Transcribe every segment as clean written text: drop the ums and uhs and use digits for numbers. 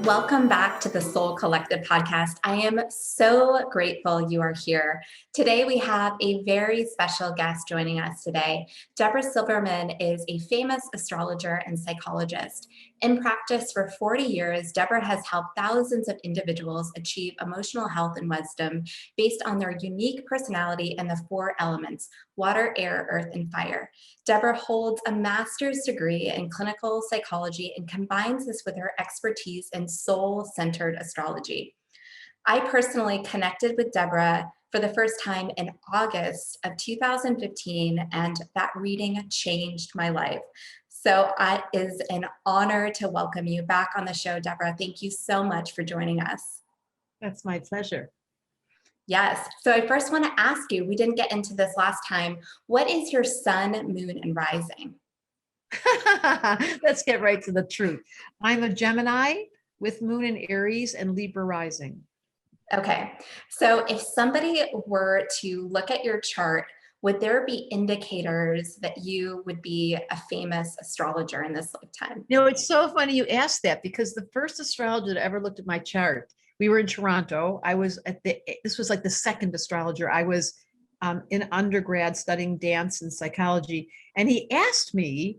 Welcome back to the Soul Collective podcast. I am so grateful you are here. Today, we have a very special guest joining us today. Deborah Silverman is a famous astrologer and psychologist. In practice for 40 years, Deborah has helped thousands of individuals achieve emotional health and wisdom based on their unique personality and the four elements: water, air, earth, and fire. Deborah holds a master's degree in clinical psychology and combines this with her expertise in soul-centered astrology. I personally connected with Deborah for the first time in August of 2015, and that reading changed my life. So it is an honor to welcome you back on the show, Deborah. Thank you so much for joining us. That's my pleasure. Yes. So I first want to ask you, we didn't get into this last time. What is your sun, moon, and rising? Let's get right to the truth. I'm a Gemini with moon in Aries and Libra rising. Okay. So if somebody were to look at your chart, would there be indicators that you would be a famous astrologer in this lifetime? You know, it's so funny you asked that, because the first astrologer that ever looked at my chart, we were in Toronto. I was this was like the second astrologer. I was in undergrad studying dance and psychology. And he asked me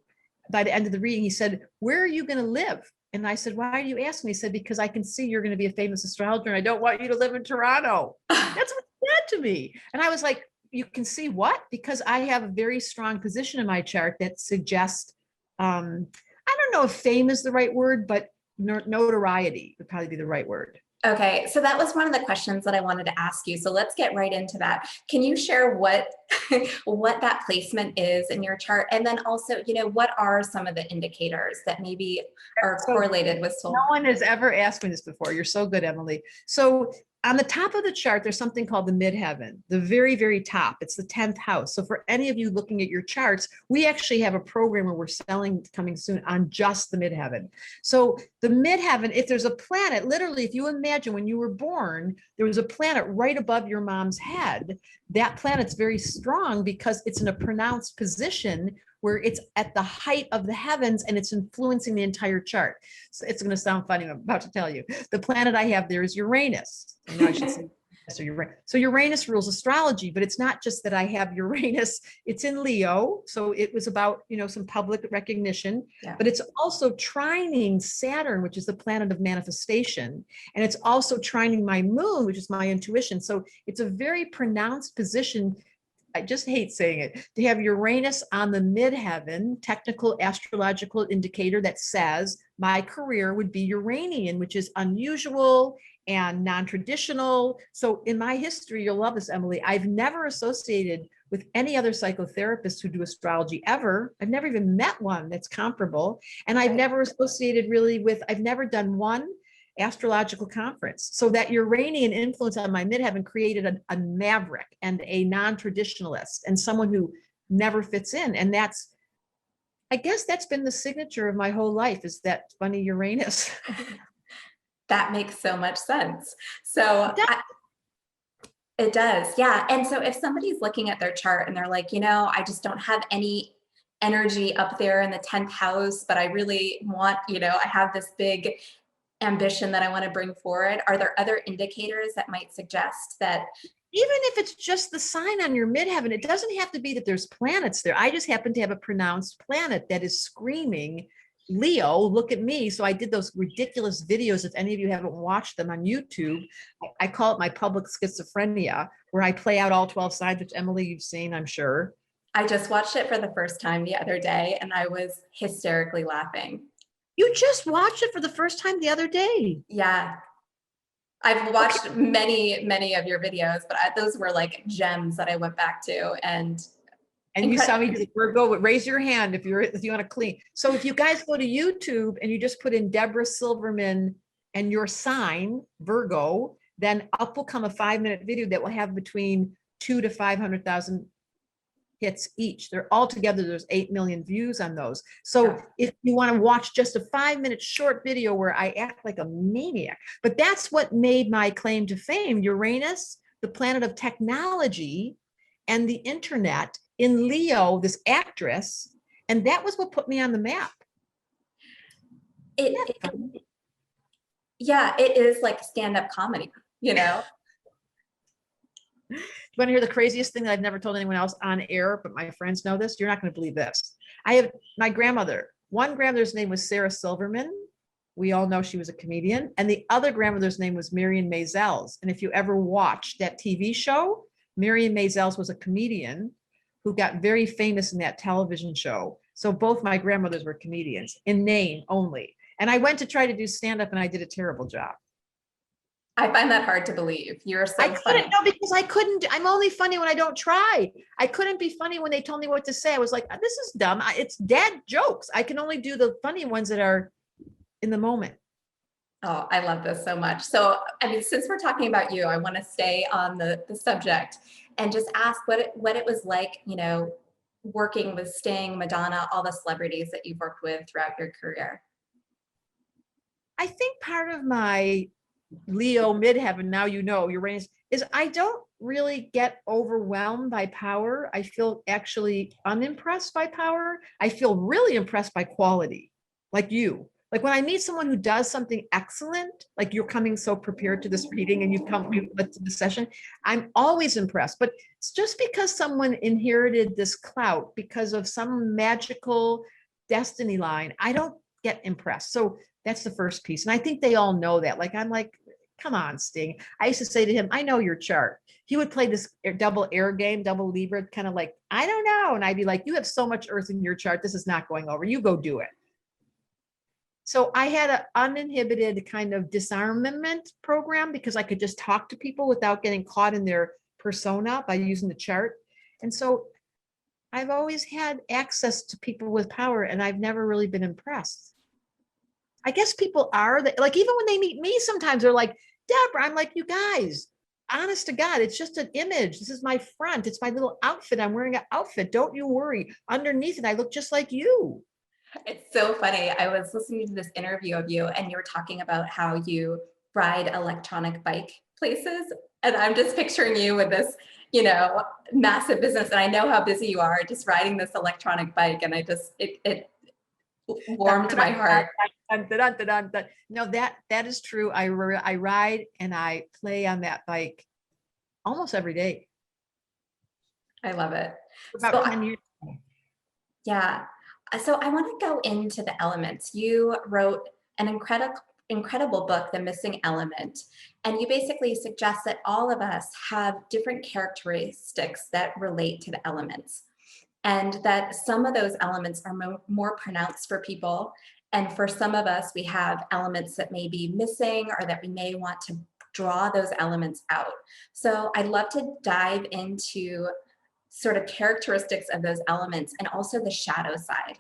by the end of the reading, he said, "Where are you going to live?" And I said, "Why do you ask me?" He said, "Because I can see you're going to be a famous astrologer and I don't want you to live in Toronto." That's what he said to me. And I was like, "You can see what?" Because I have a very strong position in my chart that suggests, I don't know if fame is the right word, but notoriety would probably be the right word. Okay, so that was one of the questions that I wanted to ask you. So let's get right into that. Can you share what what that placement is in your chart? And then also, what are some of the indicators that maybe are correlated with soul? No one has ever asked me this before. You're so good, Emily. So on the top of the chart, there's something called the midheaven, the very, very top. It's the 10th house. So for any of you looking at your charts, we actually have a program where we're selling coming soon on just the midheaven. So the midheaven, if there's a planet, literally, if you imagine when you were born, there was a planet right above your mom's head. That planet's very strong because it's in a pronounced position where it's at the height of the heavens and it's influencing the entire chart. So it's going to sound funny, I'm about to tell you. The planet I have there is Uranus. I should say so Uranus rules astrology, but it's not just that I have Uranus, it's in Leo. So it was about, some public recognition, but it's also trining Saturn, which is the planet of manifestation. And it's also trining my moon, which is my intuition. So it's a very pronounced position. I just hate saying it, to have Uranus on the midheaven, technical astrological indicator that says my career would be Uranian, which is unusual and non-traditional. So in my history, you'll love this, Emily, I've never associated with any other psychotherapists who do astrology ever. I've never even met one that's comparable. And I've never associated really with, I've never done one astrological conference. So that Uranian influence on my midheaven created a maverick and a non-traditionalist and someone who never fits in. And I guess that's been the signature of my whole life, is that funny Uranus. That makes so much sense. So it does. Yeah. And so if somebody's looking at their chart and they're like, I just don't have any energy up there in the 10th house, but I really want, I have this big ambition that I want to bring forward. Are there other indicators that might suggest that? Even if it's just the sign on your midheaven, it doesn't have to be that there's planets there. I just happen to have a pronounced planet that is screaming, Leo, look at me. So I did those ridiculous videos. If any of you haven't watched them on YouTube, I call it my public schizophrenia, where I play out all 12 signs, which Emily, you've seen, I'm sure. I just watched it for the first time the other day and I was hysterically laughing. You just watched it for the first time the other day? Yeah. I've watched many of your videos, but those were like gems that I went back to. And you saw me do Virgo, raise your hand if you want to clean. So if you guys go to YouTube and you just put in Deborah Silverman and your sign, Virgo, then up will come a 5-minute video that will have between 200,000 to 500,000 hits each. They're all together. There's 8 million views on those. So if you want to watch just a 5-minute short video where I act like a maniac, but that's what made my claim to fame. Uranus, the planet of technology and the internet, in Leo, this actress, and that was what put me on the map. Yeah, it is like stand-up comedy, you know? You want to hear the craziest thing that I've never told anyone else on air, but my friends know this? You're not going to believe this. I have my grandmother. One grandmother's name was Sarah Silverman. We all know she was a comedian. And the other grandmother's name was Marion Maisels. And if you ever watched that TV show, Marion Maisels was a comedian who got very famous in that television show. So both my grandmothers were comedians in name only. And I went to try to do stand-up and I did a terrible job. I find that hard to believe. You're I so couldn't, funny. no, because I couldn't, I'm only funny when I don't try. I couldn't be funny when they told me what to say. I was like, this is dumb. It's dad jokes. I can only do the funny ones that are in the moment. Oh, I love this so much. So, I mean, since we're talking about you, I want to stay on the subject and just ask what it was like, you know, working with Sting, Madonna, all the celebrities that you've worked with throughout your career. I think part of my Leo midheaven, now you know, Uranus, is I don't really get overwhelmed by power. I feel actually unimpressed by power. I feel really impressed by quality, like you. Like when I meet someone who does something excellent, like you're coming so prepared to this reading and you've come to the session, I'm always impressed. But it's just because someone inherited this clout because of some magical destiny line, I don't get impressed. So that's the first piece. And I think they all know that. Like, I'm like, come on, Sting. I used to say to him, I know your chart. He would play this double air game, double Libra, kind of like, I don't know. And I'd be like, you have so much earth in your chart. This is not going over. You go do it. So I had an uninhibited kind of disarmament program because I could just talk to people without getting caught in their persona by using the chart. And so I've always had access to people with power and I've never really been impressed. I guess people are like, even when they meet me, sometimes they're like, Deborah, I'm like, you guys, honest to God, it's just an image. This is my front. It's my little outfit. I'm wearing an outfit. Don't you worry. Underneath it, I look just like you. It's so funny. I was listening to this interview of you and you were talking about how you ride electronic bike places. And I'm just picturing you with this, you know, massive business. And I know how busy you are just riding this electronic bike. And it warmed my heart. No, that is true. I ride and I play on that bike almost every day. I love it. About So, 10 years. yeah. So I want to go into the elements. You wrote an incredible book, The Missing Element, and you basically suggest that all of us have different characteristics that relate to the elements, and that some of those elements are more pronounced for people, and for some of us, we have elements that may be missing or that we may want to draw those elements out. So I'd love to dive into sort of characteristics of those elements and also the shadow side.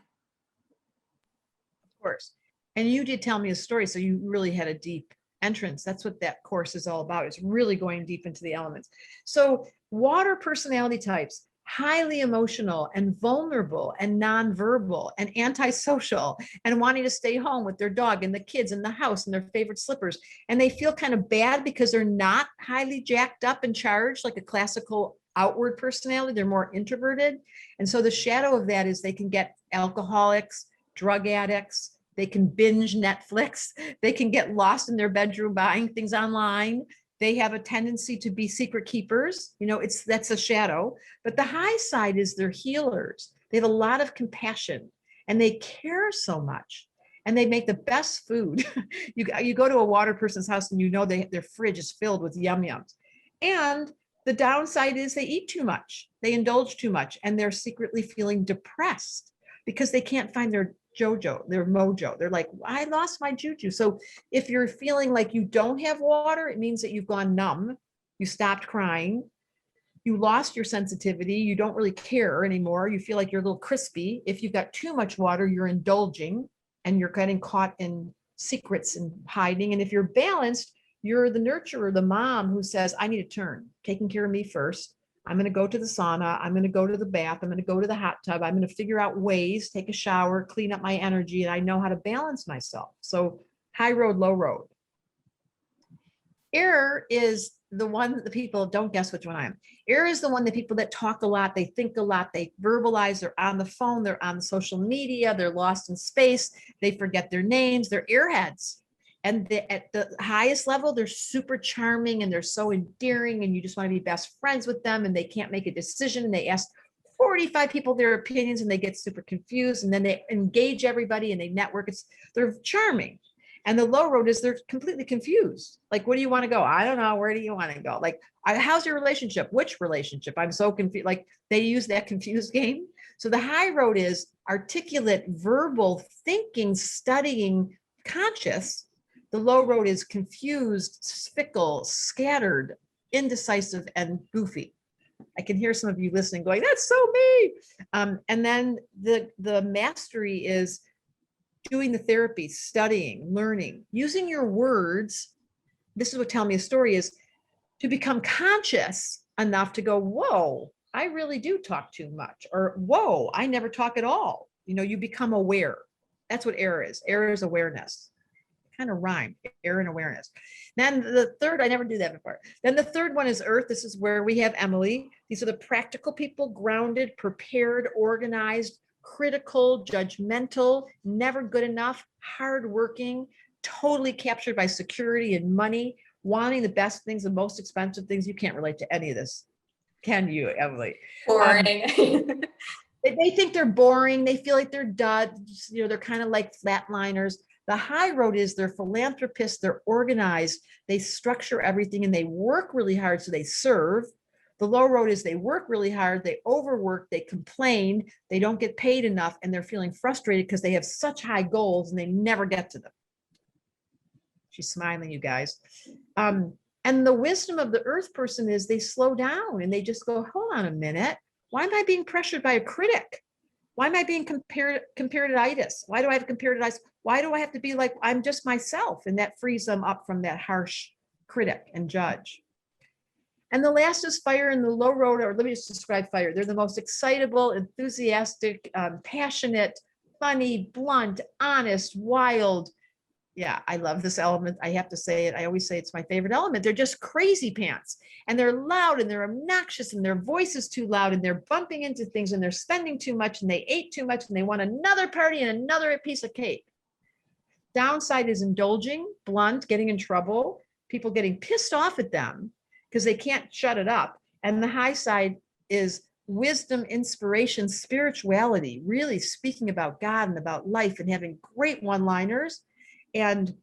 Of course. And you did tell me a story, so you really had a deep entrance. That's what that course is all about. It's really going deep into the elements. So water personality types, highly emotional and vulnerable and nonverbal and antisocial and wanting to stay home with their dog and the kids in the house and their favorite slippers. And they feel kind of bad because they're not highly jacked up and charged like a classical outward personality. They're more introverted. And so the shadow of that is they can get alcoholics, drug addicts, they can binge Netflix, they can get lost in their bedroom buying things online. They have a tendency to be secret keepers. You know, that's a shadow. But the high side is they're healers. They have a lot of compassion and they care so much. And they make the best food. You go to a water person's house and you know their fridge is filled with yum yums. And the downside is they eat too much. They indulge too much and they're secretly feeling depressed because they can't find their their mojo. They're like, I lost my juju. So if you're feeling like you don't have water, it means that you've gone numb. You stopped crying. You lost your sensitivity. You don't really care anymore. You feel like you're a little crispy. If you've got too much water, you're indulging and you're getting caught in secrets and hiding. And if you're balanced, you're the nurturer, the mom who says, I need a turn, taking care of me first. I'm going to go to the sauna. I'm going to go to the bath. I'm going to go to the hot tub. I'm going to figure out ways, take a shower, clean up my energy, and I know how to balance myself. So high road, low road. Air is the one the people don't guess which one I am. Air is the one that people that talk a lot, they think a lot, they verbalize, they're on the phone, they're on social media, they're lost in space, they forget their names, they're airheads. And at the highest level, they're super charming and they're so endearing and you just want to be best friends with them, and they can't make a decision and they ask 45 people their opinions and they get super confused, and then they engage everybody and they network. They're charming. And the low road is they're completely confused. Like, where do you want to go? I don't know. Where do you want to go? Like, how's your relationship? Which relationship? I'm so confused. Like, they use that confused game. So the high road is articulate, verbal, thinking, studying, conscious. The low road is confused, fickle, scattered, indecisive, and goofy. I can hear some of you listening going, that's so me. And then the mastery is doing the therapy, studying, learning, using your words. This is what Tell Me a Story is, to become conscious enough to go, whoa, I really do talk too much, or whoa, I never talk at all. You become aware. That's what air is. Air is awareness. Kind of rhyme, air and awareness. Then the third, I never do that before. Then the third one is earth. This is where we have Emily. These are the practical people, grounded, prepared, organized, critical, judgmental, never good enough, hardworking, totally captured by security and money, wanting the best things, the most expensive things. You can't relate to any of this, can you, Emily? Boring. They think they're boring. They feel like they're duds. They're kind of like flatliners. The high road is they're philanthropists, they're organized, they structure everything, and they work really hard, so they serve. The low road is they work really hard, they overwork, they complain, they don't get paid enough, and they're feeling frustrated because they have such high goals and they never get to them. She's smiling, you guys. And the wisdom of the earth person is they slow down and they just go, hold on a minute. Why am I being pressured by a critic? Why am I being comparatitis? Why do I have comparatitis? Why do I have to be like, I'm just myself? And that frees them up from that harsh critic and judge. And the last is fire in the low road, or let me just describe fire. They're the most excitable, enthusiastic, passionate, funny, blunt, honest, wild. Yeah, I love this element. I have to say it. I always say it's my favorite element. They're just crazy pants, and they're loud and they're obnoxious and their voice is too loud and they're bumping into things and they're spending too much and they ate too much and they want another party and another piece of cake. Downside is indulging, blunt, getting in trouble, people getting pissed off at them because they can't shut it up. And the high side is wisdom, inspiration, spirituality, really speaking about God and about life and having great one-liners. And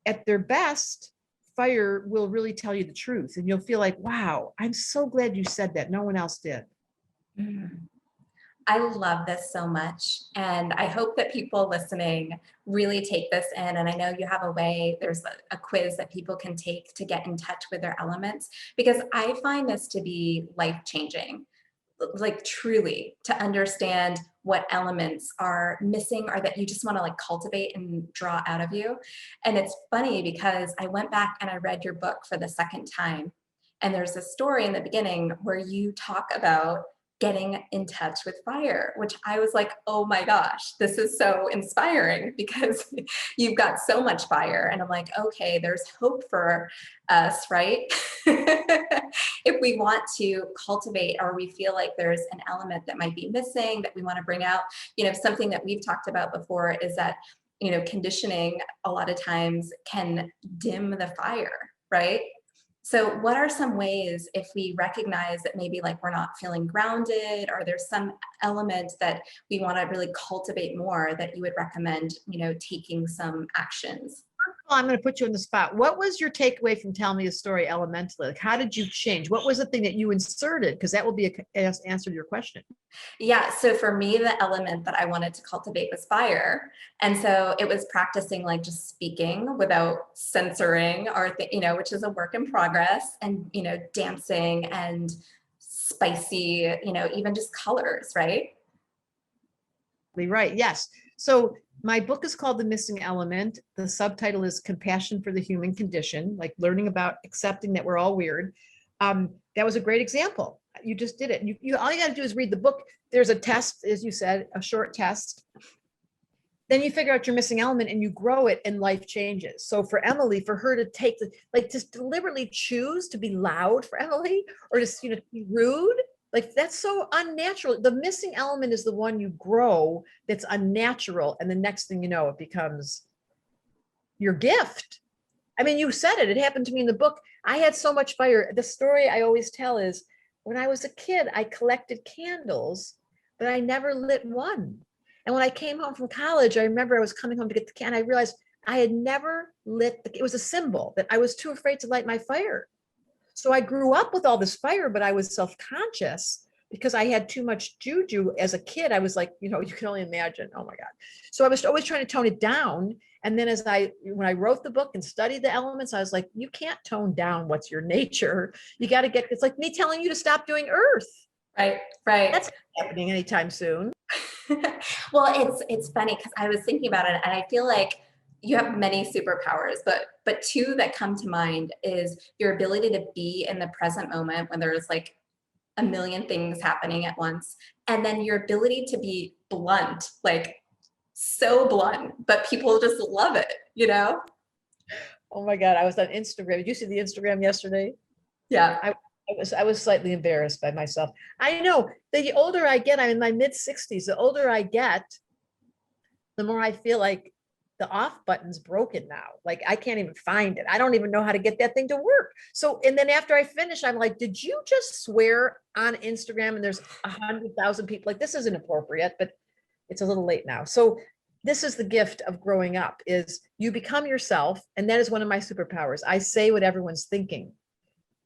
at their best, fire will really tell you the truth. And you'll feel like, wow, I'm so glad you said that. No one else did. I love this so much. And I hope that people listening really take this in. And I know you have a way, there's a quiz that people can take to get in touch with their elements, because I find this to be life-changing. Like, truly, to understand what elements are missing or that you just want to like cultivate and draw out of you. And it's funny because I went back and I read your book for the second time, and there's a story in the beginning where you talk about getting in touch with fire, which I was like, oh my gosh, this is so inspiring because you've got so much fire. And I'm like, okay, there's hope for us, right? If we want to cultivate, or we feel like there's an element that might be missing that we want to bring out, something that we've talked about before is that, conditioning a lot of times can dim the fire, right? So what are some ways, if we recognize that maybe like we're not feeling grounded, or there's some element that we want to really cultivate more, that you would recommend, taking some actions? Well, I'm going to put you on the spot. What was your takeaway from Tell Me a Story elementally? Like, how did you change? What was the thing that you inserted? Because that will be an answer to your question. Yeah, so for me, the element that I wanted to cultivate was fire. And so it was practicing like just speaking without censoring, or, which is a work in progress, and, dancing and spicy, even just colors, right? Right. Yes. So my book is called The Missing Element. The subtitle is Compassion for the Human Condition, like learning about accepting that we're all weird. That was a great example. You just did it. You all you got to do is read the book. There's a test, as you said, a short test. Then you figure out your missing element and you grow it, and life changes. So for Emily, for her to take just deliberately choose to be loud for Emily, or to be rude, like that's so unnatural. The missing element is the one you grow that's unnatural, and the next thing you know, it becomes your gift. I mean, you said it. It happened to me in the book. I had so much fire. The story I always tell is when I was a kid, I collected candles, but I never lit one. And when I came home from college, I remember I was coming home to get the candle. I realized I had never lit it was a symbol that I was too afraid to light my fire. So I grew up with all this fire, but I was self-conscious because I had too much juju as a kid. I was like, you can only imagine. Oh my God. So I was always trying to tone it down. And then when I wrote the book and studied the elements, I was like, you can't tone down what's your nature. You got to it's like me telling you to stop doing earth. Right, right. That's not happening anytime soon. Well, it's funny because I was thinking about it and I feel like you have many superpowers, but two that come to mind is your ability to be in the present moment when there's like a million things happening at once. And then your ability to be blunt, like so blunt, but people just love it, Oh my God. I was on Instagram. Did you see the Instagram yesterday? Yeah. I was slightly embarrassed by myself. I know the older I get, I'm in my mid 60s. The older I get, the more I feel like the off button's broken now. Like I can't even find it. I don't even know how to get that thing to work. So, and then after I finish, I'm like, did you just swear on Instagram? And there's 100,000 people. Like, this isn't appropriate, but it's a little late now. So this is the gift of growing up, is you become yourself. And that is one of my superpowers. I say what everyone's thinking.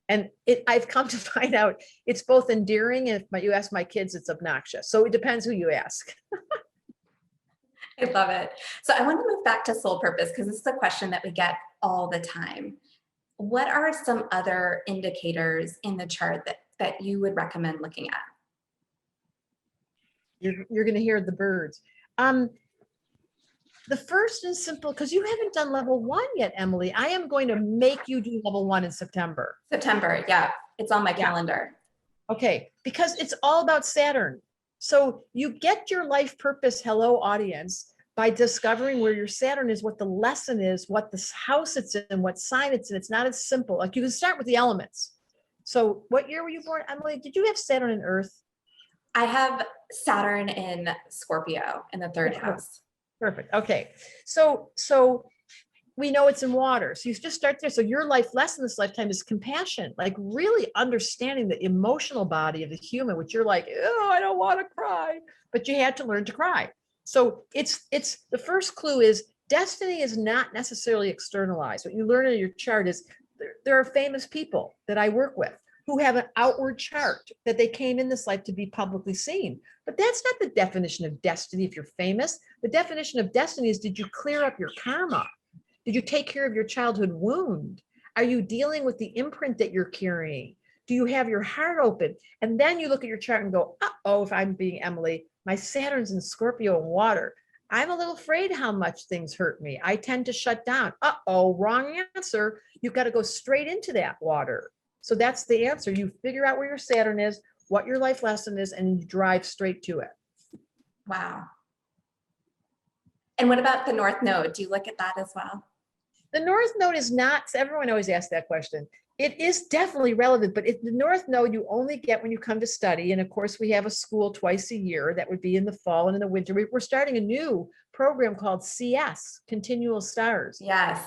And I've come to find out it's both endearing, and if you ask my kids, it's obnoxious. So it depends who you ask. I love it. So I want to move back to soul purpose because this is a question that we get all the time. What are some other indicators in the chart that you would recommend looking at? You're going to hear the birds. The first and simple, because you haven't done level 1 yet, Emily. I am going to make you do level 1 in September. September, yeah, it's on my calendar. Okay, because it's all about Saturn. So you get your life purpose, hello audience, by discovering where your Saturn is, what the lesson is, what the house it's in, what sign it's in. It's not as simple. Like you can start with the elements. So what year were you born, Emily? Did you have Saturn in Earth? I have Saturn in Scorpio in the 3rd house. Perfect. Okay. So we know it's in water. So you just start there. So your life lesson this lifetime is compassion, like really understanding the emotional body of the human, which you're like, oh, I don't want to cry, but you had to learn to cry. So it's the first clue is destiny is not necessarily externalized. What you learn in your chart is there are famous people that I work with who have an outward chart that they came in this life to be publicly seen. But that's not the definition of destiny if you're famous. The definition of destiny is, did you clear up your karma? Did you take care of your childhood wound? Are you dealing with the imprint that you're carrying? Do you have your heart open? And then you look at your chart and go, uh-oh, if I'm being Emily, my Saturn's in Scorpio and water. I'm a little afraid how much things hurt me. I tend to shut down. Uh-oh, wrong answer. You've got to go straight into that water. So that's the answer. You figure out where your Saturn is, what your life lesson is, and you drive straight to it. Wow. And what about the North Node? Do you look at that as well? The North Node is not, everyone always asks that question. It is definitely relevant, but the North Node you only get when you come to study. And of course, we have a school twice a year. That would be in the fall and in the winter. We're starting a new program called CS, Continual Stars. Yes.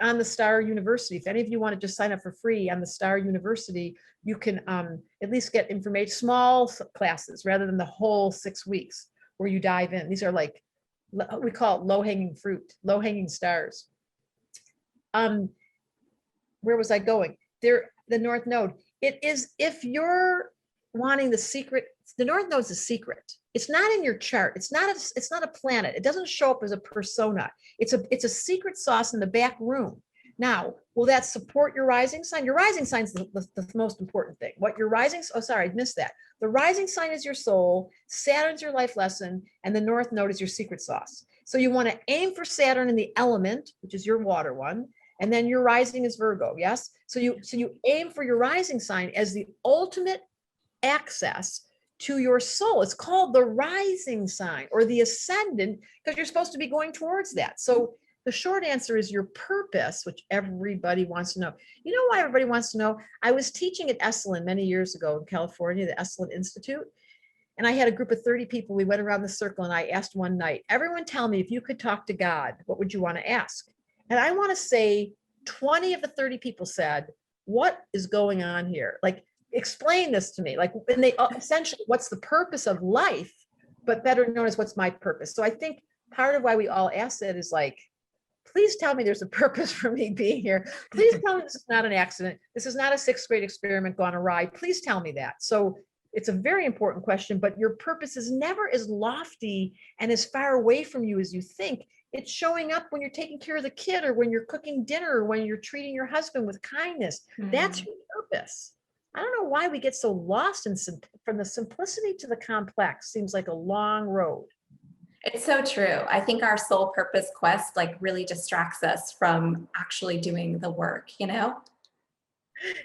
On the Star University. If any of you want to just sign up for free on the Star University, you can at least get information, small classes rather than the whole 6 weeks where you dive in. These are like, we call it low-hanging fruit, low-hanging stars. Where was I going? There, the North Node. It is, if you're wanting the secret, the North Node is a secret. It's not in your chart. It's not a planet. It doesn't show up as a persona. It's a secret sauce in the back room. Now, will that support your rising sign? Your rising sign is the most important thing. What your rising, oh, sorry, I missed that. The rising sign is your soul, Saturn's your life lesson, and the North Node is your secret sauce. So you want to aim for Saturn in the element, which is your water one, and then your rising is Virgo, yes? So you aim for your rising sign as the ultimate access to your soul. It's called the rising sign or the ascendant because you're supposed to be going towards that. So the short answer is your purpose, which everybody wants to know. You know why everybody wants to know? I was teaching at Esalen many years ago in California, the Esalen Institute, and I had a group of 30 people. We went around the circle and I asked one night, everyone tell me, if you could talk to God, what would you want to ask? And I want to say 20 of the 30 people said, what is going on here? Like, explain this to me. Like, and they essentially, what's the purpose of life, but better known as what's my purpose? So I think part of why we all ask that is like, please tell me there's a purpose for me being here. Please tell me this is not an accident. This is not a sixth grade experiment gone awry. Please tell me that. So it's a very important question, but your purpose is never as lofty and as far away from you as you think. It's showing up when you're taking care of the kid, or when you're cooking dinner, or when you're treating your husband with kindness. That's your purpose. I don't know why we get so lost in from the simplicity to the complex. Seems like a long road. It's so true. I think our soul purpose quest like really distracts us from actually doing the work, you know?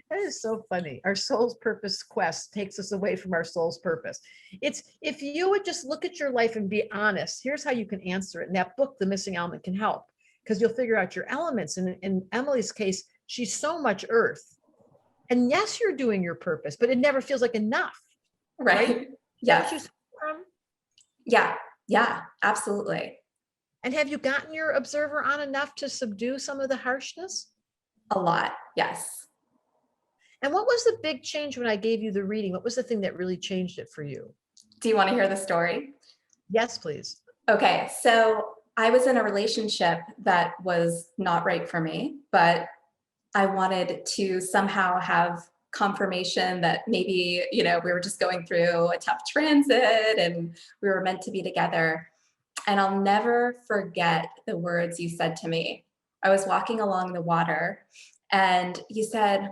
That is so funny. Our soul's purpose quest takes us away from our soul's purpose. It's, if you would just look at your life and be honest, here's how you can answer it. And that book, The Missing Element, can help, because you'll figure out your elements. And in Emily's case, she's so much earth. And yes, you're doing your purpose, but it never feels like enough. Right? Yeah. Yeah. Yeah, absolutely. And have you gotten your observer on enough to subdue some of the harshness? A lot, yes. And what was the big change when I gave you the reading? What was the thing that really changed it for you? Do you want to hear the story? Yes, please. Okay, so I was in a relationship that was not right for me, but I wanted to somehow have confirmation that maybe, you know, we were just going through a tough transit and we were meant to be together. And I'll never forget the words you said to me. I was walking along the water and you said,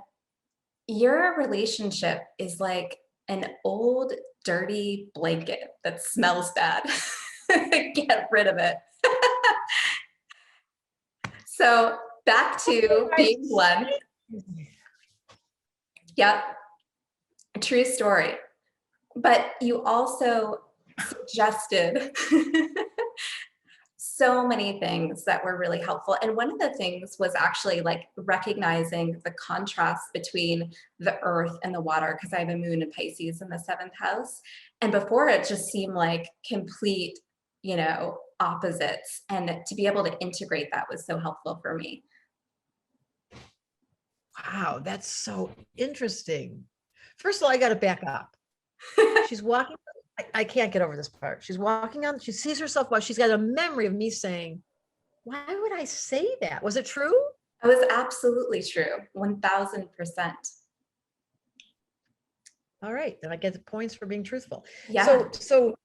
your relationship is like an old dirty blanket that smells bad. Get rid of it. So back to being blunt. Yep, a true story. But you also suggested so many things that were really helpful. And one of the things was actually like recognizing the contrast between the earth and the water, because I have a moon in Pisces in the 7th house. And before it just seemed like complete, you know, opposites. And to be able to integrate that was so helpful for me. Wow, that's so interesting. First of all, I got to back up. She's walking. I can't get over this part. She's walking on, she sees herself while she's got a memory of me saying, why would I say that? Was it true? It was absolutely true. 1000%. All right. Then I get the points for being truthful. Yeah. So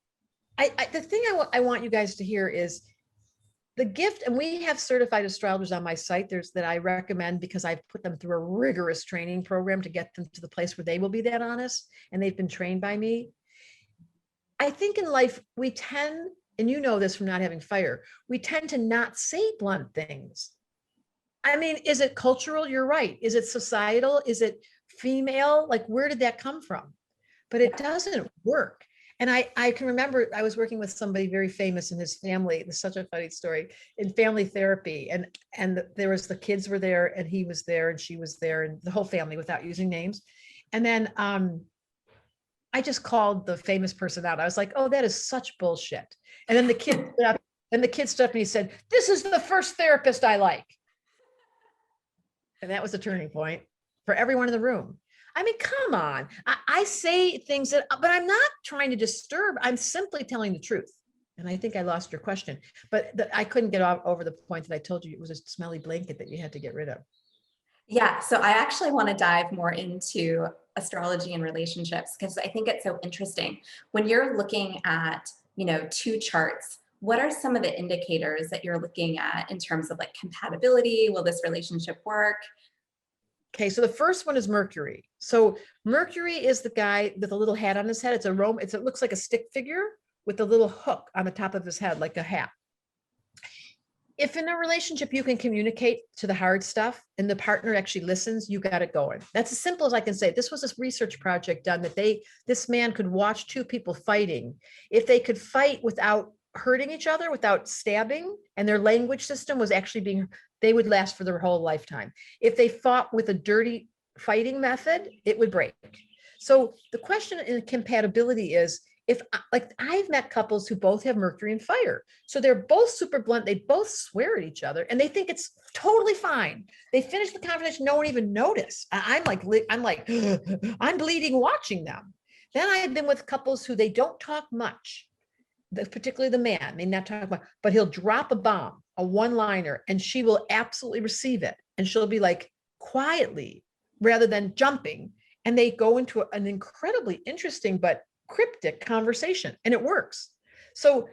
the thing I want you guys to hear is the gift, and we have certified astrologers on my site that I recommend, because I've put them through a rigorous training program to get them to the place where they will be that honest, and they've been trained by me. I think in life, we tend, and you know this from not having fire, we tend to not say blunt things. I mean, is it cultural? You're right. Is it societal? Is it female? Like, where did that come from? But it doesn't work. And I can remember I was working with somebody very famous in his family. It's such a funny story, in family therapy. And there was, the kids were there, and he was there, and she was there, and the whole family, without using names. And then I just called the famous person out. I was like, oh, that is such bullshit. And then the kid stood up, and he said, this is the first therapist I like. And that was a turning point for everyone in the room. I mean, come on. I say things but I'm not trying to disturb. I'm simply telling the truth. And I think I lost your question, but I couldn't get over the point that I told you it was a smelly blanket that you had to get rid of. Yeah. So I actually want to dive more into astrology and relationships, because I think it's so interesting. When you're looking at, you know, 2 charts, what are some of the indicators that you're looking at in terms of like compatibility? Will this relationship work? Okay, so the first one is Mercury. So Mercury is the guy with a little hat on his head. It looks like a stick figure with a little hook on the top of his head, like a hat. If in a relationship you can communicate to the hard stuff and the partner actually listens, you got it going. That's as simple as I can say. This was this research project done that this man could watch 2 people fighting. If they could fight without hurting each other, without stabbing, and their language system was actually they would last for their whole lifetime. If they fought with a dirty fighting method, it would break. So the question in compatibility is like I've met couples who both have Mercury and fire. So they're both super blunt. They both swear at each other and they think it's totally fine. They finish the conversation. No one even noticed. I'm like, I'm bleeding watching them. Then I've been with couples who they don't talk much, particularly the man, may not talk about, but he'll drop a bomb, a one-liner, and she will absolutely receive it. And she'll be like quietly rather than jumping. And they go into an incredibly interesting, but cryptic conversation, and it works. So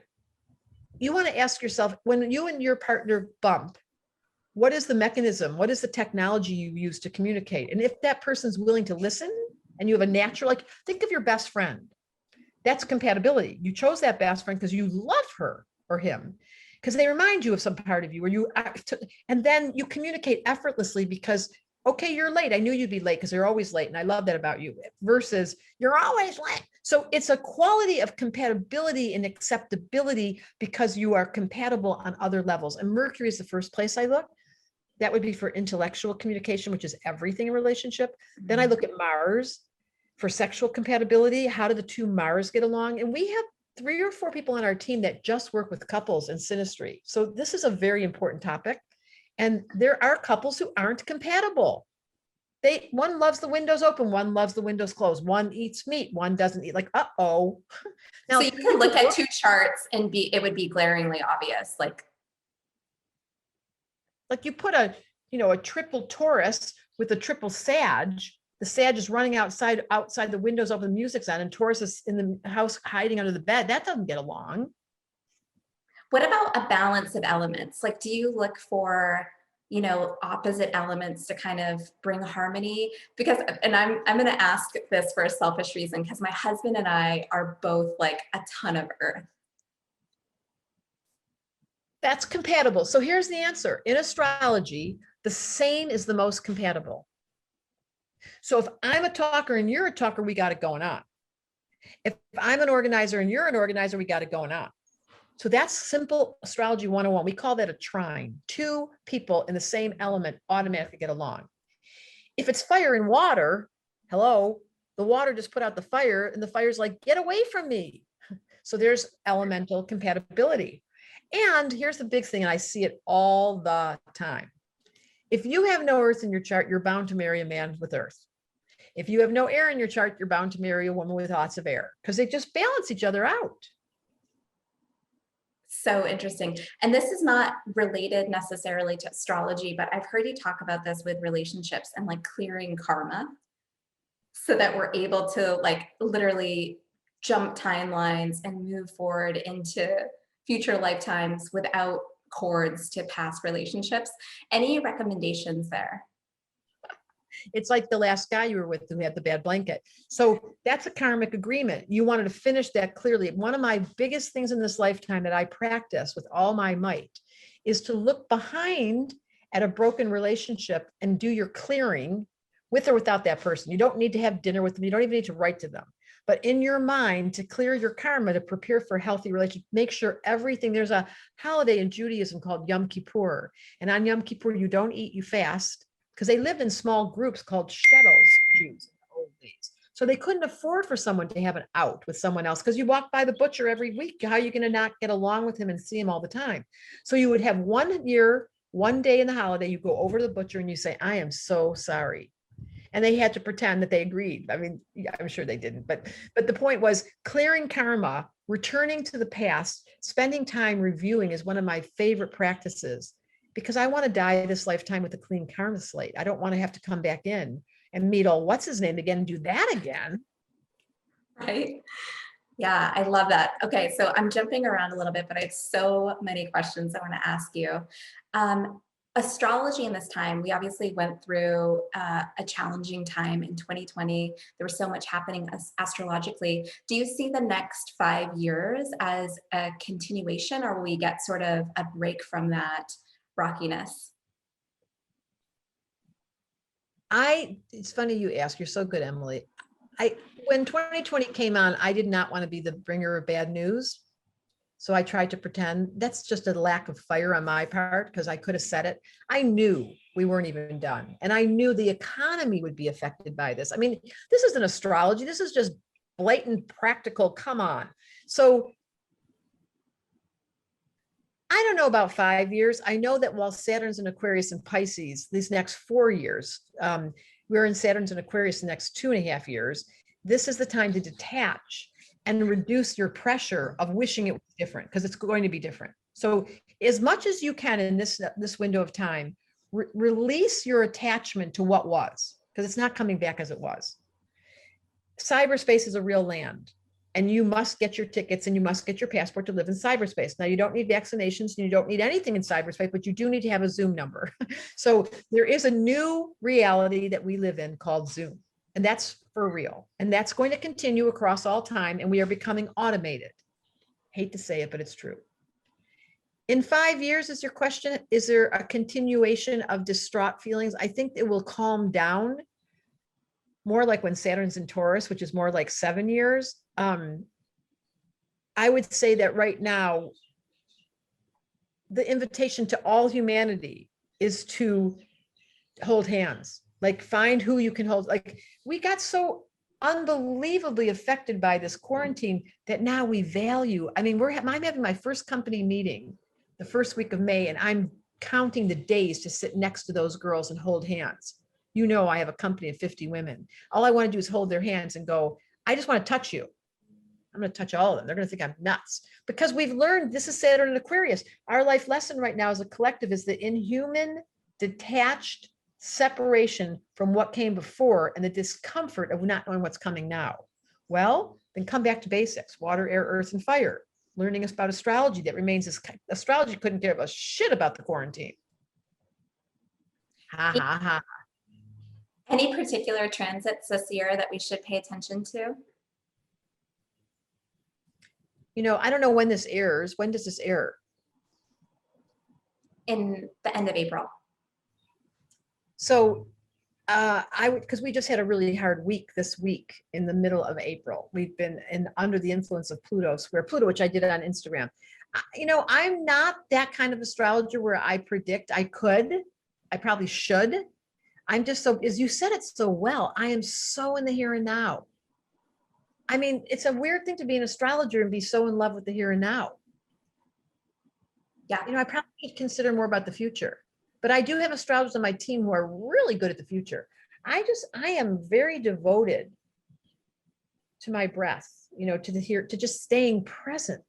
you want to ask yourself, when you and your partner bump, what is the mechanism? What is the technology you use to communicate? And if that person's willing to listen and you have a natural, like think of your best friend, that's compatibility. You chose that best friend because you love her or him, because they remind you of some part of you, or you, and then you communicate effortlessly because, okay, you're late. I knew you'd be late because you're always late. And I love that about you, versus you're always late. So it's a quality of compatibility and acceptability because you are compatible on other levels. And Mercury is the first place I look. That would be for intellectual communication, which is everything in relationship. Mm-hmm. Then I look at Mars for sexual compatibility. How do the two Mars get along? And we have 3 or 4 people on our team that just work with couples and synastry. So this is a very important topic. And there are couples who aren't compatible. One loves the windows open, one loves the windows closed, one eats meat, one doesn't eat. Like, uh-oh. Now, so you can look at 2 charts and it would be glaringly obvious. Like you put a triple Taurus with a triple Sag. The Sag is running outside the windows open, the music's on, and Taurus is in the house hiding under the bed. That doesn't get along. What about a balance of elements? Like, do you look for, opposite elements to kind of bring harmony? Because, and I'm going to ask this for a selfish reason, because my husband and I are both like a ton of earth. That's compatible. So here's the answer. In astrology, the same is the most compatible. So if I'm a talker and you're a talker, we got it going on. If I'm an organizer and you're an organizer, we got it going on. So that's simple astrology 101. We call that a trine. 2 people in the same element automatically get along. If it's fire and water, hello, the water just put out the fire and the fire's like, get away from me. So there's elemental compatibility. And here's the big thing, and I see it all the time. If you have no earth in your chart, you're bound to marry a man with earth. If you have no air in your chart, you're bound to marry a woman with lots of air, because they just balance each other out. So interesting. And this is not related necessarily to astrology, but I've heard you talk about this with relationships and like clearing karma so that we're able to like literally jump timelines and move forward into future lifetimes without cords to past relationships. Any recommendations there? It's like the last guy you were with who had the bad blanket. So that's a karmic agreement. You wanted to finish that clearly. One of my biggest things in this lifetime that I practice with all my might is to look behind at a broken relationship and do your clearing with or without that person. You don't need to have dinner with them. You don't even need to write to them. But in your mind, to clear your karma, to prepare for a healthy relationship, make sure everything, there's a holiday in Judaism called Yom Kippur. And on Yom Kippur, you don't eat, you fast, because they lived in small groups called shtetls, Jews in the old days. So they couldn't afford for someone to have an out with someone else, because you walk by the butcher every week. How are you going to not get along with him and see him all the time? So you would have 1 year, 1 day in the holiday, you go over to the butcher and you say, I am so sorry. And they had to pretend that they agreed. I mean, yeah, I'm sure they didn't, but the point was clearing karma, returning to the past, spending time reviewing is one of my favorite practices, because I want to die this lifetime with a clean karma slate. I don't want to have to come back in and meet what's his name again and do that again. Right. Yeah, I love that. Okay, so I'm jumping around a little bit, but I have so many questions I want to ask you. Astrology in this time, we obviously went through a challenging time in 2020. There was so much happening astrologically. Do you see the next 5 years as a continuation, or will we get sort of a break from that rockiness? It's funny you ask. You're so good, Emily. When 2020 came on, I did not want to be the bringer of bad news. So I tried to pretend. That's just a lack of fire on my part, because I could have said it. I knew we weren't even done. And I knew the economy would be affected by this. I mean, this isn't astrology. This is just blatant practical, come on. So I don't know about 5 years. I know that while Saturn's in Aquarius and Pisces, these next 4 years, we're in Saturn's in Aquarius the next 2.5 years. This is the time to detach and reduce your pressure of wishing it was different, because it's going to be different. So as much as you can in this window of time, release your attachment to what was, because it's not coming back as it was. Cyberspace is a real land, and you must get your tickets and you must get your passport to live in cyberspace. Now, you don't need vaccinations and you don't need anything in cyberspace, but you do need to have a Zoom number. So there is a new reality that we live in called Zoom, and that's for real. And that's going to continue across all time, and we are becoming automated. Hate to say it, but it's true. In 5 years, is your question, is there a continuation of distraught feelings? I think it will calm down, more like when Saturn's in Taurus, which is more like 7 years. I would say that right now, the invitation to all humanity is to hold hands, like find who you can hold. Like, we got so unbelievably affected by this quarantine that now we value. I mean, I'm having my first company meeting the first week of May, and I'm counting the days to sit next to those girls and hold hands. You know, I have a company of 50 women. All I want to do is hold their hands and go, I just want to touch you. I'm going to touch all of them. They're going to think I'm nuts, because we've learned, this is Saturn and Aquarius. Our life lesson right now as a collective is the inhuman, detached separation from what came before and the discomfort of not knowing what's coming now. Well, then come back to basics: water, air, earth, and fire. Learning about astrology that remains as astrology couldn't care a shit about the quarantine. Ha ha ha. Any particular transits this year that we should pay attention to? You know, I don't know when this airs. When does this air? In the end of April. So because we just had a really hard week this week in the middle of April. We've been under the influence of Pluto square Pluto, which I did on Instagram. You know, I'm not that kind of astrologer where I predict. I probably should. I'm just so, as you said it so well, I am so in the here and now. I mean, it's a weird thing to be an astrologer and be so in love with the here and now. Yeah. You know, I probably should consider more about the future, but I do have astrologers on my team who are really good at the future. I am very devoted to my breath, you know, to the here, to just staying present.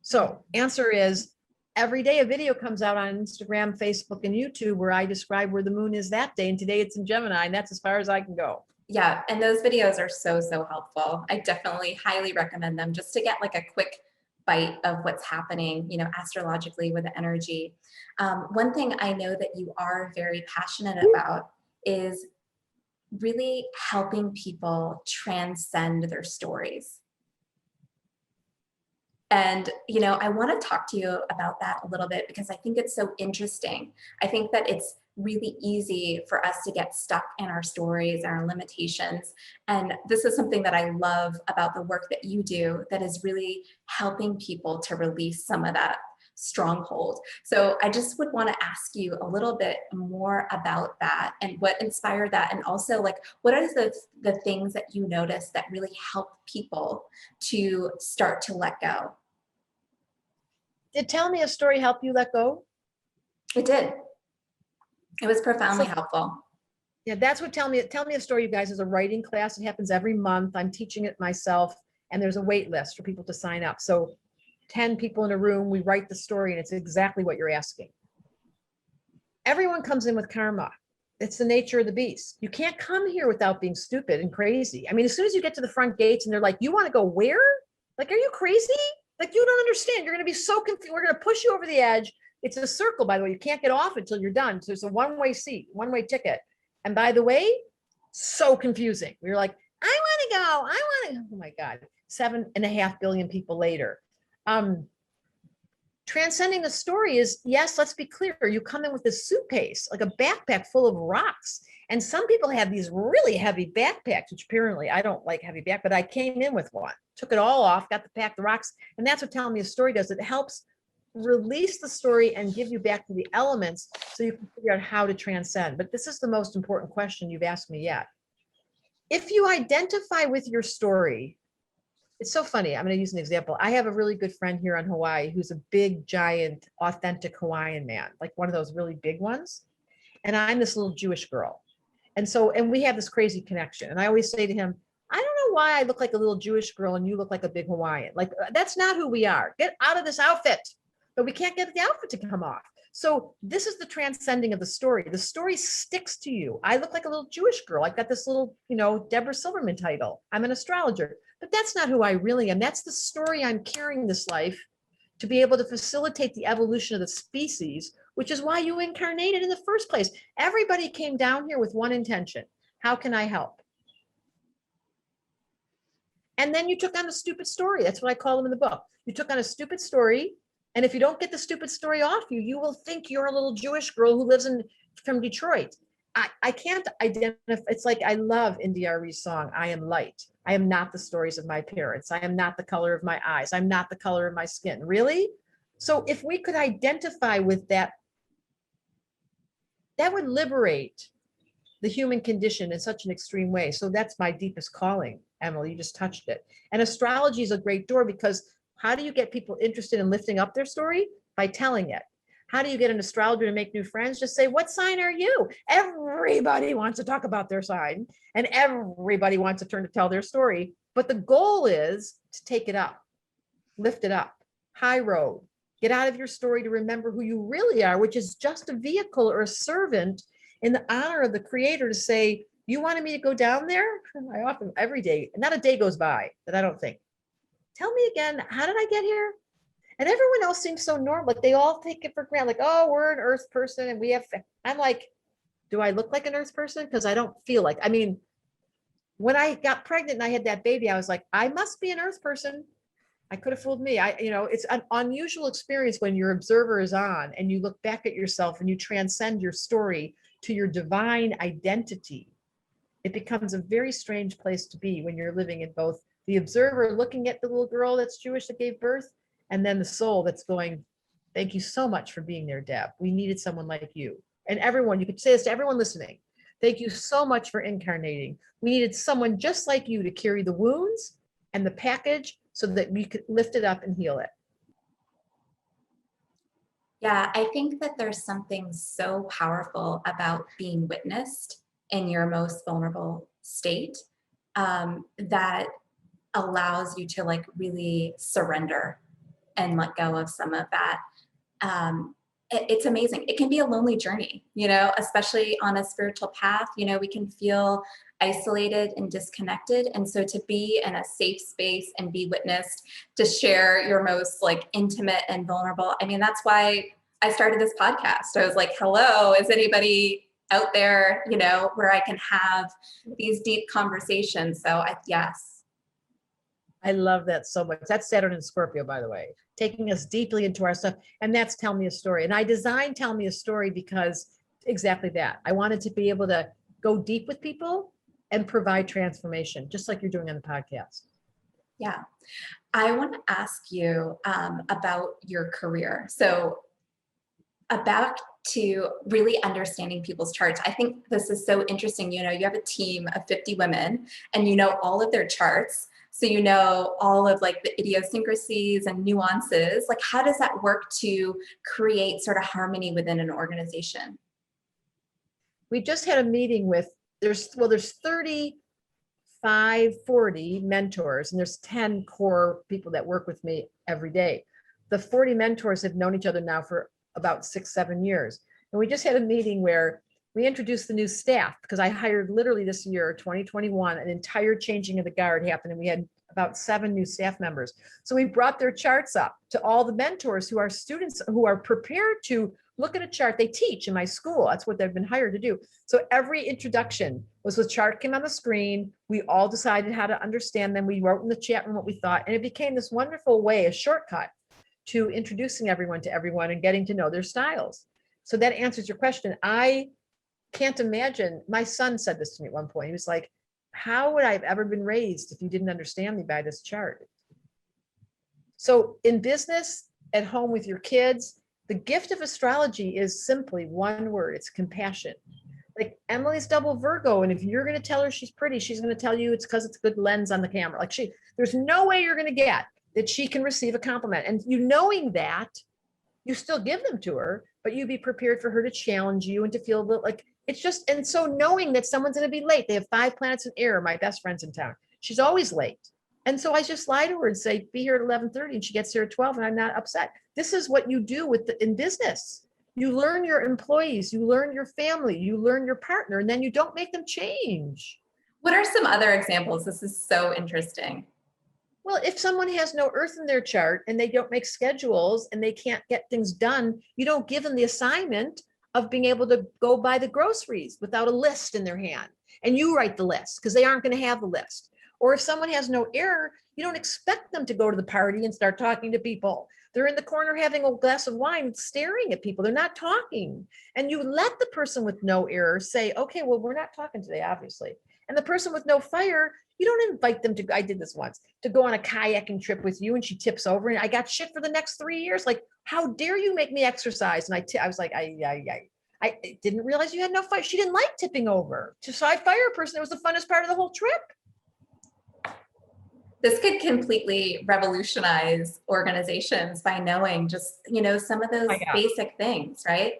So answer is, every day a video comes out on Instagram, Facebook, and YouTube where I describe where the moon is that day. And today it's in Gemini, and that's as far as I can go. Yeah, and those videos are so helpful. I definitely highly recommend them, just to get like a quick bite of what's happening, you know, astrologically with the energy. One thing I know that you are very passionate about is really helping people transcend their stories. And, you know, I want to talk to you about that a little bit, because I think it's so interesting. I think that it's really easy for us to get stuck in our stories, our limitations. And this is something that I love about the work that you do, that is really helping people to release some of that stronghold. So I just would want to ask you a little bit more about that and what inspired that. And also, like, what are the things that you notice that really help people to start to let go? Did Tell Me a Story help you let go? It did. It was profoundly helpful. Yeah, that's what Tell Me a Story, you guys, is a writing class. It happens every month. I'm teaching it myself, and there's a wait list for people to sign up. So 10 people in a room, we write the story, and it's exactly what you're asking. Everyone comes in with karma. It's the nature of the beast. You can't come here without being stupid and crazy. I mean, as soon as you get to the front gates and they're like, you want to go where? Like, are you crazy? Like, you don't understand. You're going to be so confused. We're going to push you over the edge. It's a circle, by the way. You can't get off until you're done. So it's a one-way seat, one-way ticket. And by the way, so confusing. We're like, I want to go. I want to. Oh my God. 7.5 billion people later. Transcending the story is, yes, let's be clear. You come in with this suitcase, like a backpack full of rocks. And some people have these really heavy backpacks, which apparently I don't like heavy back, but I came in with one, took it all off, got to pack the rocks. And that's what Telling Me a Story does. It helps release the story and give you back to the elements so you can figure out how to transcend. But this is the most important question you've asked me yet. If you identify with your story, It's so funny. I'm going to use an example. I have a really good friend here on Hawaii who's a big, giant, authentic Hawaiian man, like one of those really big ones. And I'm this little Jewish girl. And we have this crazy connection. And I always say to him, I don't know why I look like a little Jewish girl and you look like a big Hawaiian. Like, that's not who we are. Get out of this outfit. But we can't get the outfit to come off. So this is the transcending of the story. The story sticks to you. I look like a little Jewish girl. I got this little, Deborah Silverman title. I'm an astrologer, but that's not who I really am. That's the story I'm carrying this life to be able to facilitate the evolution of the species, which is why you incarnated in the first place. Everybody came down here with one intention. How can I help? And then you took on a stupid story. That's what I call them in the book. You took on a stupid story. And if you don't get the stupid story off you, you will think you're a little Jewish girl who lives from Detroit. I can't identify. It's like, I love India Ari's song, I am light. I am not the stories of my parents. I am not the color of my eyes. I'm not the color of my skin. Really? So if we could identify with that, that would liberate the human condition in such an extreme way. So that's my deepest calling, Emily. You just touched it. And astrology is a great door, because how do you get people interested in lifting up their story? By telling it. How do you get an astrologer to make new friends? Just say, what sign are you? Everybody wants to talk about their sign, and everybody wants to turn to tell their story. But the goal is to take it up, lift it up, high road, get out of your story to remember who you really are, which is just a vehicle or a servant in the honor of the creator to say, you wanted me to go down there? I often, every day, not a day goes by that I don't think, tell me again, how did I get here? And everyone else seems so normal. Like, they all take it for granted. Like, oh, we're an earth person and we have, I'm like, do I look like an earth person? Because I don't feel like, I mean, when I got pregnant and I had that baby, I was like, I must be an earth person. I could have fooled me. It's an unusual experience when your observer is on and you look back at yourself and you transcend your story to your divine identity. It becomes a very strange place to be when you're living in both the observer looking at the little girl that's Jewish that gave birth, and then the soul that's going, thank you so much for being there, Deb. We needed someone like you. And everyone, you could say this to everyone listening. Thank you so much for incarnating. We needed someone just like you to carry the wounds and the package so that we could lift it up and heal it. Yeah, I think that there's something so powerful about being witnessed in your most vulnerable state, that allows you to like really surrender and let go of some of that. It's amazing. It can be a lonely journey, especially on a spiritual path. We can feel isolated and disconnected. And so to be in a safe space and be witnessed, to share your most like intimate and vulnerable. I mean, that's why I started this podcast. I was like, hello, is anybody out there, where I can have these deep conversations? So yes. I love that so much. That's Saturn and Scorpio, by the way, taking us deeply into our stuff. And that's Tell Me a Story. And I designed Tell Me a Story because exactly that. I wanted to be able to go deep with people and provide transformation, just like you're doing on the podcast. Yeah. I want to ask you about your career. So about to really understanding people's charts. I think this is so interesting. You have a team of 50 women and all of their charts. So all of like the idiosyncrasies and nuances. Like, how does that work to create sort of harmony within an organization? We just had a meeting with, there's 35, 40 mentors, and there's 10 core people that work with me every day. The 40 mentors have known each other now for about 6-7 years. And we just had a meeting where we introduced the new staff, because I hired literally this year, 2021, an entire changing of the guard happened, and we had about 7 new staff members. So we brought their charts up to all the mentors who are students who are prepared to look at a chart. They teach in my school. That's what they've been hired to do. So every introduction was the chart came on the screen. We all decided how to understand them. We wrote in the chat room what we thought, and it became this wonderful way, a shortcut to introducing everyone to everyone and getting to know their styles. So that answers your question. I can't imagine, my son said this to me at one point. He was like, how would I have ever been raised if you didn't understand me by this chart? So in business, at home with your kids, the gift of astrology is simply one word, it's compassion. Like Emily's double Virgo. And if you're going to tell her she's pretty, she's going to tell you it's because it's a good lens on the camera. Like there's no way you're going to get that she can receive a compliment. And you knowing that, you still give them to her, but you be prepared for her to challenge you and to feel like it's just, and so knowing that someone's going to be late, they have 5 planets in air, my best friend's in town. She's always late. And so I just lie to her and say, be here at 11:30, and she gets here at 12, and I'm not upset. This is what you do in business. You learn your employees, you learn your family, you learn your partner, and then you don't make them change. What are some other examples? This is so interesting. Well, if someone has no earth in their chart and they don't make schedules and they can't get things done, you don't give them the assignment of being able to go buy the groceries without a list in their hand. And you write the list because they aren't going to have the list. Or if someone has no air, you don't expect them to go to the party and start talking to people. They're in the corner having a glass of wine, staring at people. They're not talking. And you let the person with no air say, okay, well, we're not talking today, obviously. And the person with no fire, you don't invite them to, I did this once, to go on a kayaking trip with you, and she tips over and I got shit for the next 3 years. Like, how dare you make me exercise? And I was like, I didn't realize you had no fire. She didn't like tipping over. So I fire a person. It was the funnest part of the whole trip. This could completely revolutionize organizations by knowing just, some of those basic things, right?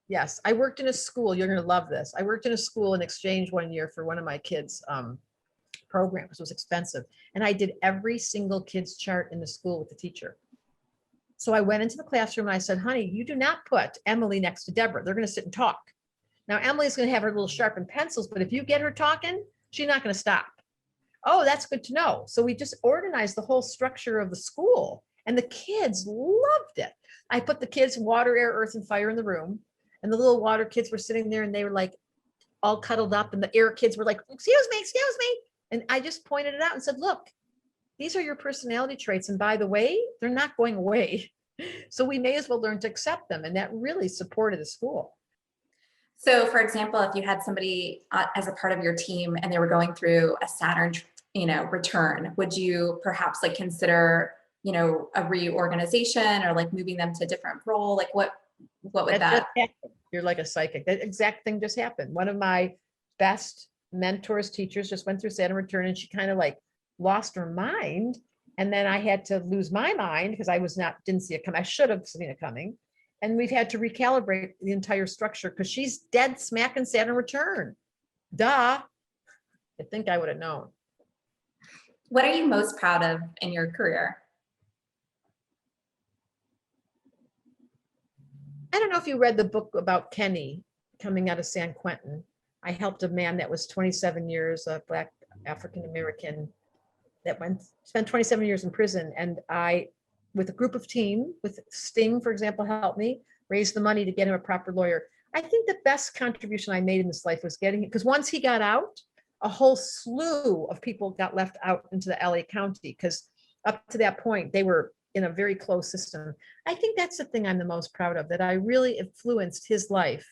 Yes. I worked in a school. You're going to love this. I worked in a school in exchange one year for one of my kids' programs. It was expensive. And I did every single kid's chart in the school with the teacher. So I went into the classroom and I said, honey, you do not put Emily next to Deborah. They're going to sit and talk. Now, Emily's going to have her little sharpened pencils, but if you get her talking, she's not going to stop. Oh, that's good to know. So we just organized the whole structure of the school, and the kids loved it. I put the kids water, air, earth, and fire in the room, and the little water kids were sitting there and they were like all cuddled up, and the air kids were like, excuse me. And I just pointed it out and said, look, these are your personality traits. And by the way, they're not going away. So we may as well learn to accept them. And that really supported the school. So for example, if you had somebody as a part of your team and they were going through a Saturn, return, would you perhaps consider, a reorganization or moving them to a different role? What would that? You're like a psychic. That exact thing just happened. One of my best mentors, teachers just went through Saturn return, and she kind of lost her mind. And then I had to lose my mind because I didn't see it coming. I should have seen it coming. And we've had to recalibrate the entire structure because she's dead smack in Saturn return. Duh. I think I would have known. What are you most proud of in your career? I don't know if you read the book about Kenny coming out of San Quentin. I helped a man that was 27 years, a Black African-American that spent 27 years in prison. And I, with a group of team, with Sting, for example, helped me raise the money to get him a proper lawyer. I think the best contribution I made in this life was getting it, because once he got out, a whole slew of people got left out into the LA County, because up to that point, they were in a very closed system. I think that's the thing I'm the most proud of, that I really influenced his life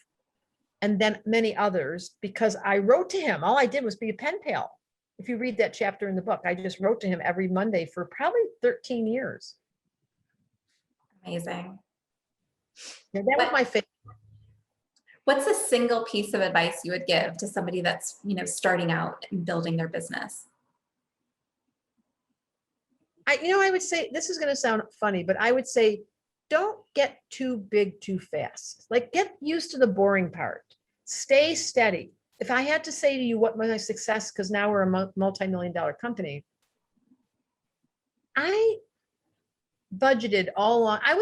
and then many others, because I wrote to him. All I did was be a pen pal. If you read that chapter in the book, I just wrote to him every Monday for probably 13 years. Amazing. Yeah, that was my favorite. What's a single piece of advice you would give to somebody that's, starting out and building their business? I would say, this is going to sound funny, but I would say, don't get too big too fast. Get used to the boring part. Stay steady. If I had to say to you what was my success, because now we're a multi-million-dollar company, I budgeted all along. I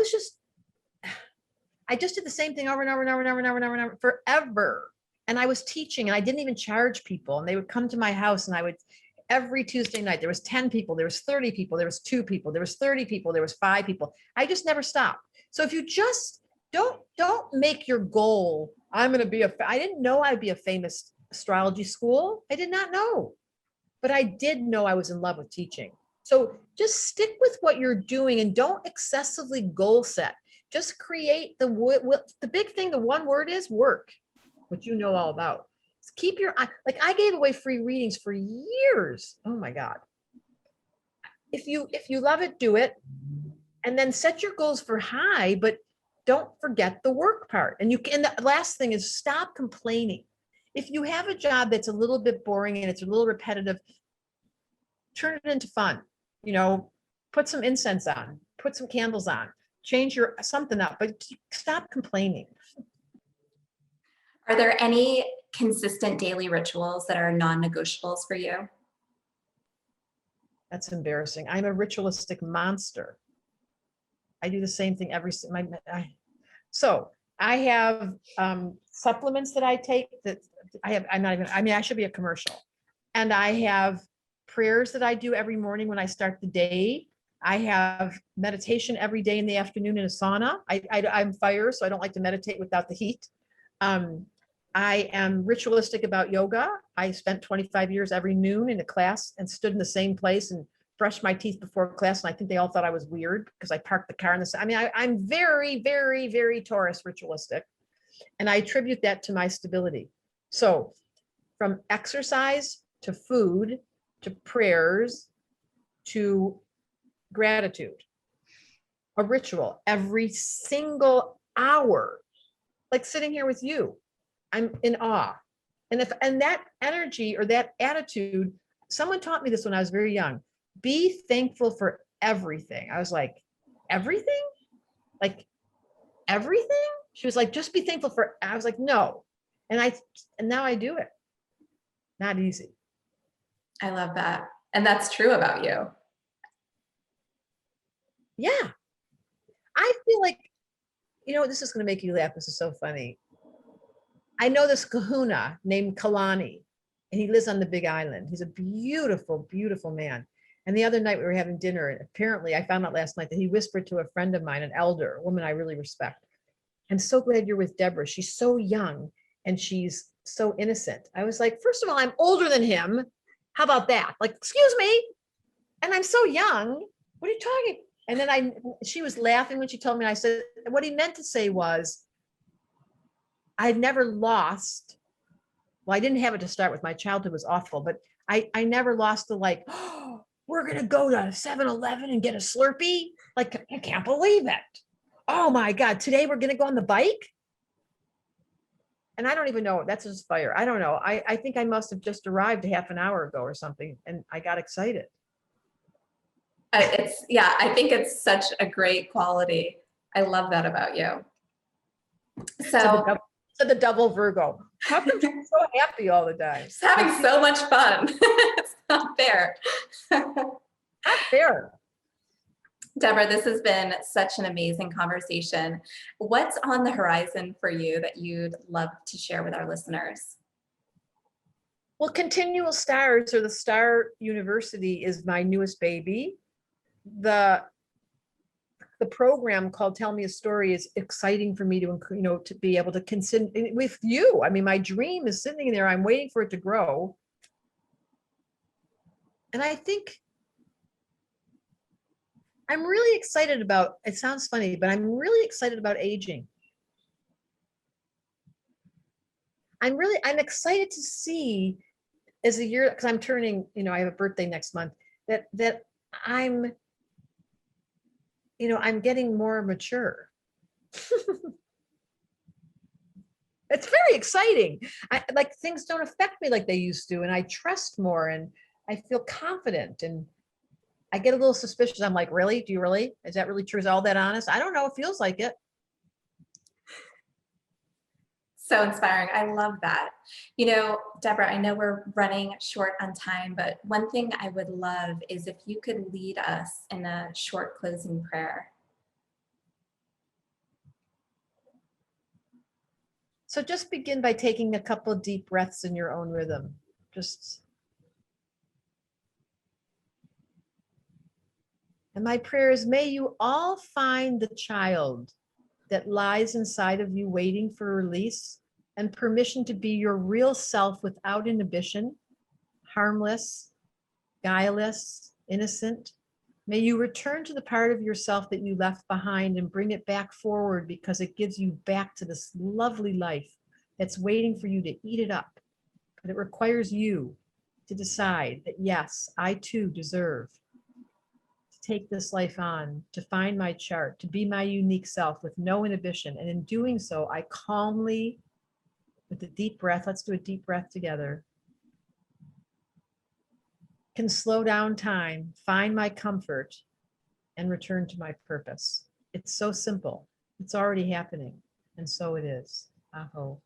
just did the same thing over and over and over and over and over and over and over forever. And I was teaching, and I didn't even charge people. And they would come to my house, and every Tuesday night, there was 10 people, there was 30 people, there was 2 people, there was 30 people, there was 5 people. I just never stopped. So if you just don't make your goal, I didn't know I'd be a famous astrology school. I did not know, but I did know I was in love with teaching. So just stick with what you're doing and don't excessively goal set. Just create the big thing. The one word is work, which you know all about. Keep your eye. I gave away free readings for years. Oh my God. If you love it, do it. And then set your goals for high, but don't forget the work part. And the last thing is stop complaining. if you have a job that's a little bit boring and it's a little repetitive, turn it into fun. You know, put some incense on, put some candles on, change your something up, but stop complaining. Are there any consistent daily rituals that are non-negotiables for you? That's embarrassing. I'm a ritualistic monster. I do the same thing so I have supplements that I take that I should be a commercial. And I have prayers that I do every morning when I start the day. I have meditation every day in the afternoon in a sauna. I'm fire, so I don't like to meditate without the heat. I am ritualistic about yoga. I spent 25 years every noon in a class and stood in the same place and brushed my teeth before class. And I think they all thought I was weird because I parked the car in the, I'm very, very, very Taurus ritualistic. And I attribute that to my stability. So from exercise to food, to prayers, to gratitude, a ritual every single hour, like sitting here with you. I'm in awe. And that energy or that attitude, someone taught me this when I was very young. Be thankful for everything. I was like, everything? Like everything? She was like, just be thankful for, I was like, no. And now I do it. Not easy. I love that. And that's true about you. Yeah. I feel like, this is going to make you laugh. This is so funny. I know this kahuna named Kalani, and he lives on the Big Island. He's a beautiful, beautiful man. And the other night we were having dinner, and apparently I found out last night that he whispered to a friend of mine, an elder, a woman I really respect. I'm so glad you're with Deborah. She's so young and she's so innocent. I was like, first of all, I'm older than him. How about that? Like, excuse me. And I'm so young. What are you talking? And then she was laughing when she told me, I said, what he meant to say was, I'd never lost. Well, I didn't have it to start with. My childhood was awful, but I never lost the like, oh, we're going to go to 7-Eleven and get a Slurpee. Like, I can't believe it. Oh my God, today we're going to go on the bike. And I don't even know. That's just fire. I don't know. I think I must have just arrived a half an hour ago or something. And I got excited. I think it's such a great quality. I love that about you. So the double Virgo. How come you're so happy all the time? Just having so much fun. It's not fair. Not fair. Deborah, this has been such an amazing conversation. What's on the horizon for you that you'd love to share with our listeners? Well, Continual Stars, or the Star University, is my newest baby. The program called Tell Me a Story is exciting for me to be able to consider with you. I mean, my dream is sitting there. I'm waiting for it to grow. And I think I'm really excited about, it sounds funny, but I'm really excited about aging. I'm excited to see as a year, because I'm turning, I have a birthday next month, that I'm getting more mature. It's very exciting. Like things don't affect me like they used to, and I trust more, and I feel confident, and I get a little suspicious. I'm like, really? Do you really? Is that really true? Is all that honest? I don't know. It feels like it. So inspiring. I love that. Deborah, I know we're running short on time, but one thing I would love is if you could lead us in a short closing prayer. So just begin by taking a couple of deep breaths in your own rhythm. And my prayer is, may you all find the child that lies inside of you waiting for release and permission to be your real self without inhibition, harmless, guileless, innocent. May you return to the part of yourself that you left behind and bring it back forward, because it gives you back to this lovely life that's waiting for you to eat it up. But it requires you to decide that, yes, I too deserve to take this life on, to find my chart, to be my unique self with no inhibition. And in doing so, I calmly with a deep breath. Let's do a deep breath together. Can slow down time, find my comfort, and return to my purpose. It's so simple. It's already happening. And so it is. Aho.